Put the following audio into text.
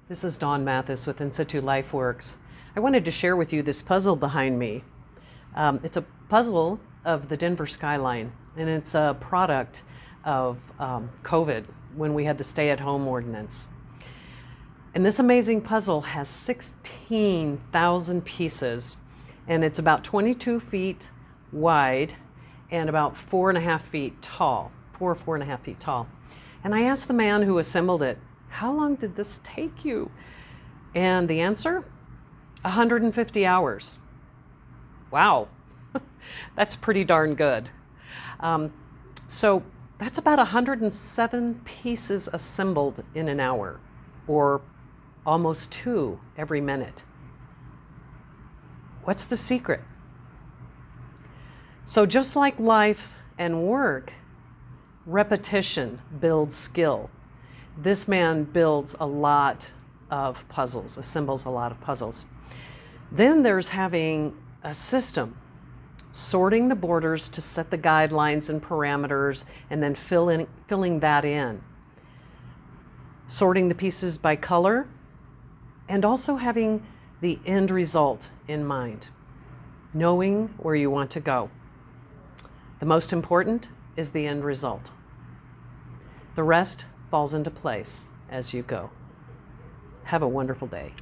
This is Dawn Mathis with InSitu LifeWorks. I wanted to share with you this puzzle behind me. It's a puzzle of the Denver skyline, and it's a product of COVID when we had the stay-at-home ordinance. And this amazing puzzle has 16,000 pieces, and it's about 22 feet wide and about 4.5 feet tall, 4.5 feet tall. And I asked the man who assembled it, how long did this take you? And the answer, 150 hours. Wow, that's pretty darn good. So that's about 107 pieces assembled in an hour, or almost 2 every minute. What's the secret? So just like life and work, repetition builds skill. This man builds a lot of puzzles, assembles a lot of puzzles. Then there's having a system, sorting the borders to set the guidelines and parameters, and then filling that in. Sorting the pieces by color, and also having the end result in mind, knowing where you want to go. The most important is the end result. The rest falls into place as you go. Have a wonderful day.